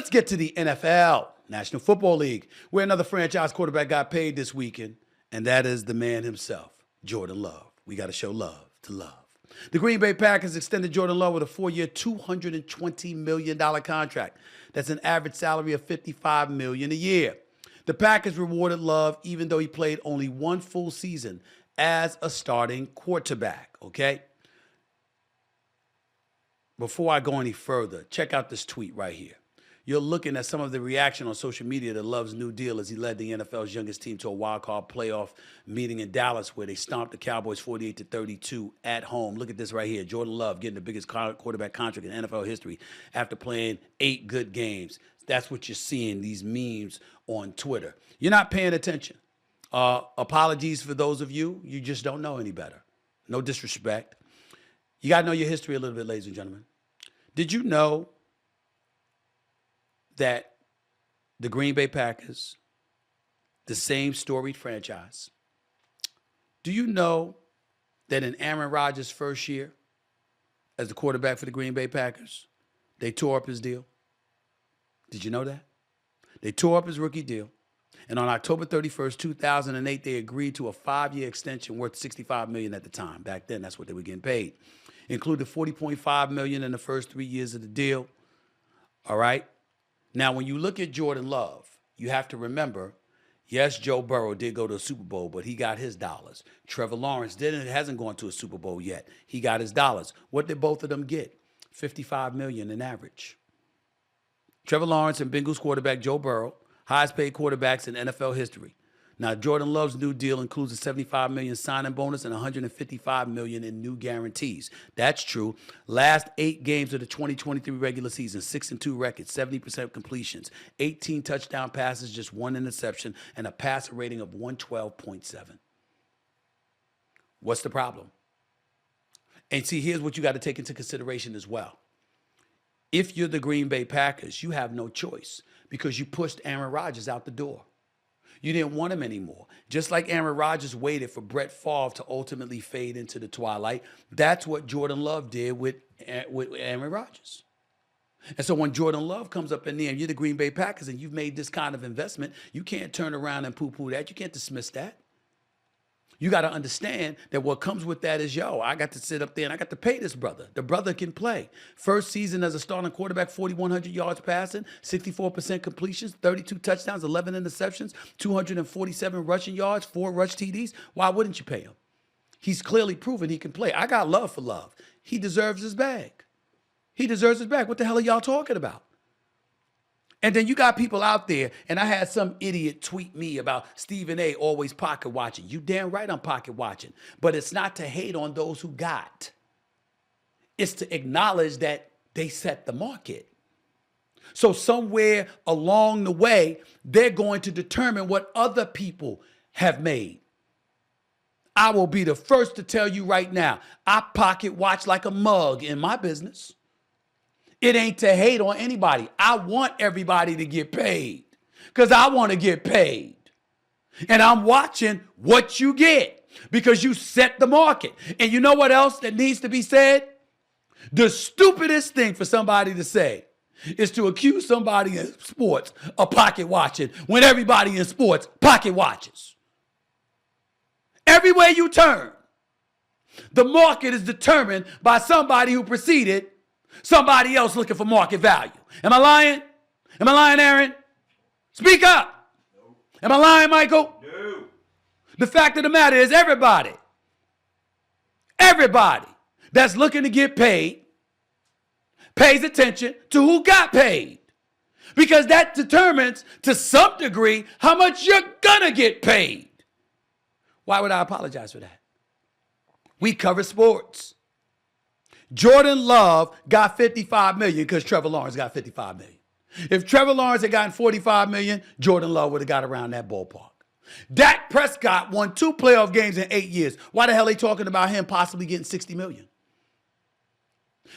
Let's get to the NFL, National Football League, where another franchise quarterback got paid this weekend, and that is the man himself, Jordan Love. We got to show love to Love. The Green Bay Packers extended Jordan Love with a 4-year, $220 million contract. That's an average salary of $55 million a year. The Packers rewarded Love even though he played only one full season as a starting quarterback, okay? Before I go any further, check out this tweet right here. You're looking at some of the reaction on social media to Love's new deal as he led the NFL's youngest team to a wild-card playoff meeting in Dallas where they stomped the Cowboys 48-32 at home. Look at this right here. Jordan Love getting the biggest quarterback contract in NFL history after playing 8 good games. That's what you're seeing, these memes on Twitter. You're not paying attention. Apologies for those of you. You just don't know any better. No disrespect. You got to know your history a little bit, ladies and gentlemen. Did you know that the Green Bay Packers, the same storied franchise, do you know that in Aaron Rodgers' first year as the quarterback for the Green Bay Packers, they tore up his deal? Did you know that? They tore up his rookie deal. And on October 31st, 2008, they agreed to a 5-year extension worth $65 million at the time. Back then, that's what they were getting paid. Included $40.5 million in the first 3 years of the deal. All right? Now, when you look at Jordan Love, you have to remember, yes, Joe Burrow did go to a Super Bowl, but he got his dollars. Trevor Lawrence hasn't gone to a Super Bowl yet. He got his dollars. What did both of them get? $55 million in average. Trevor Lawrence and Bengals quarterback Joe Burrow, highest paid quarterbacks in NFL history. Now, Jordan Love's new deal includes a $75 million signing bonus and $155 million in new guarantees. That's true. Last 8 games of the 2023 regular season, 6-2 record, 70% completions, 18 touchdown passes, just 1 interception, and a passer rating of 112.7. What's the problem? And see, here's what you got to take into consideration as well. If you're the Green Bay Packers, you have no choice because you pushed Aaron Rodgers out the door. You didn't want him anymore. Just like Aaron Rodgers waited for Brett Favre to ultimately fade into the twilight, that's what Jordan Love did with Aaron Rodgers. And so when Jordan Love comes up in there and you're the Green Bay Packers and you've made this kind of investment, you can't turn around and poo-poo that. You can't dismiss that. You got to understand that what comes with that is, I got to sit up there and I got to pay this brother. The brother can play. First season as a starting quarterback, 4,100 yards passing, 64% completions, 32 touchdowns, 11 interceptions, 247 rushing yards, 4 rush TDs. Why wouldn't you pay him? He's clearly proven he can play. I got love for Love. He deserves his bag. He deserves his bag. What the hell are y'all talking about? And then you got people out there, and I had some idiot tweet me about Stephen A. always pocket watching. You damn right I'm pocket watching. But it's not to hate on those who got. It's to acknowledge that they set the market. So somewhere along the way, they're going to determine what other people have made. I will be the first to tell you right now, I pocket watch like a mug in my business. It ain't to hate on anybody. I want everybody to get paid because I want to get paid. And I'm watching what you get because you set the market. And you know what else that needs to be said? The stupidest thing for somebody to say is to accuse somebody in sports of pocket watching when everybody in sports pocket watches. Everywhere you turn, the market is determined by somebody who preceded somebody else looking for market value. Am I lying? Am I lying, Aaron? Speak up. No. Am I lying, Michael? No. The fact of the matter is everybody that's looking to get paid pays attention to who got paid. Because that determines, to some degree, how much you're gonna get paid. Why would I apologize for that? We cover sports. Jordan Love got $55 million because Trevor Lawrence got $55 million. If Trevor Lawrence had gotten $45 million, Jordan Love would have got around that ballpark. Dak Prescott won 2 playoff games in 8 years. Why the hell are they talking about him possibly getting $60 million?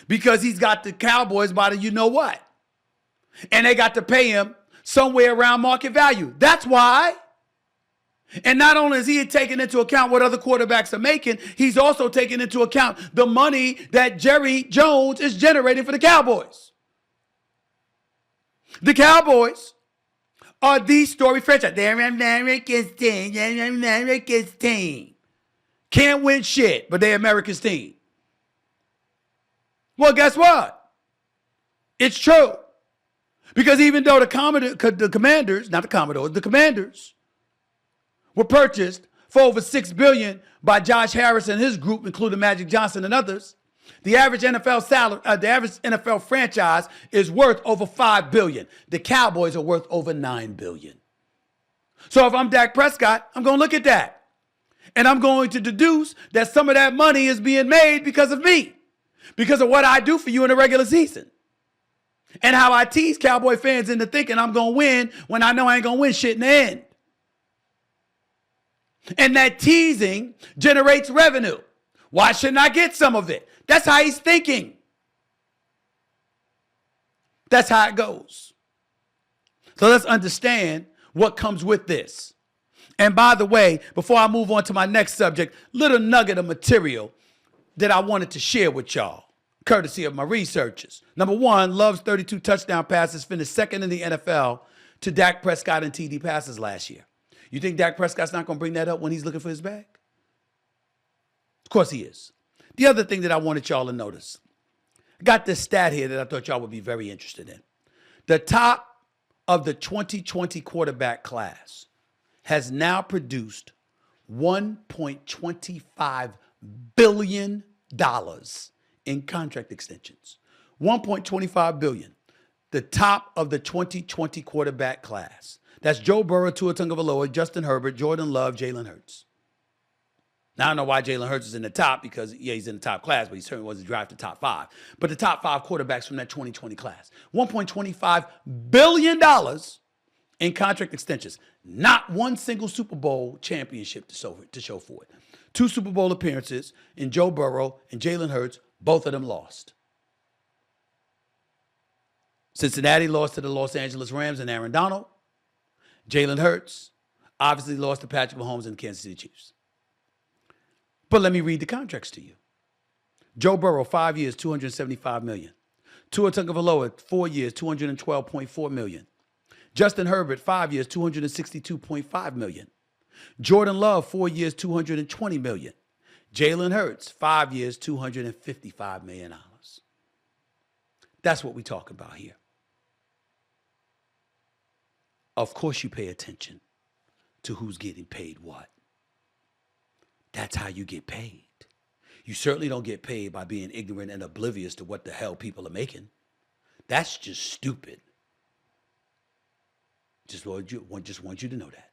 Because he's got the Cowboys by the you-know-what. And they got to pay him somewhere around market value. That's why. And not only is he taking into account what other quarterbacks are making, he's also taking into account the money that Jerry Jones is generating for the Cowboys. The Cowboys are the story franchise. They're America's team. They're America's team. Can't win shit, but they're America's team. Well, guess what? It's true. Because even though the Commanders were purchased for over $6 billion by Josh Harris and his group, including Magic Johnson and others, the average NFL franchise is worth over $5 billion. The Cowboys are worth over $9 billion. So if I'm Dak Prescott, I'm going to look at that. And I'm going to deduce that some of that money is being made because of me. Because of what I do for you in the regular season. And how I tease Cowboy fans into thinking I'm going to win when I know I ain't going to win shit in the end. And that teasing generates revenue. Why shouldn't I get some of it? That's how he's thinking. That's how it goes. So let's understand what comes with this. And by the way, before I move on to my next subject, little nugget of material that I wanted to share with y'all, courtesy of my researchers. Number one, Love's 32 touchdown passes finished second in the NFL to Dak Prescott in TD passes last year. You think Dak Prescott's not going to bring that up when he's looking for his bag? Of course he is. The other thing that I wanted y'all to notice, I got this stat here that I thought y'all would be very interested in. The top of the 2020 quarterback class has now produced $1.25 billion in contract extensions. $1.25 billion. The top of the 2020 quarterback class. That's Joe Burrow, Tua Tagovailoa, Justin Herbert, Jordan Love, Jalen Hurts. Now, I don't know why Jalen Hurts is in the top because, yeah, he's in the top class, but he certainly wasn't drafted top 5. But the top 5 quarterbacks from that 2020 class. $1.25 billion in contract extensions. Not one single Super Bowl championship to show for it. 2 Super Bowl appearances in Joe Burrow and Jalen Hurts, both of them lost. Cincinnati lost to the Los Angeles Rams and Aaron Donald. Jalen Hurts obviously lost to Patrick Mahomes and the Kansas City Chiefs. But let me read the contracts to you. Joe Burrow, 5 years, $275 million. Tua Tagovailoa, 4 years, $212.4 million. Justin Herbert, 5 years, $262.5 million. Jordan Love, 4 years, $220 million. Jalen Hurts, 5 years, $255 million. That's what we talk about here. Of course you pay attention to who's getting paid what. That's how you get paid. You certainly don't get paid by being ignorant and oblivious to what the hell people are making. That's just stupid. Just want you to know that.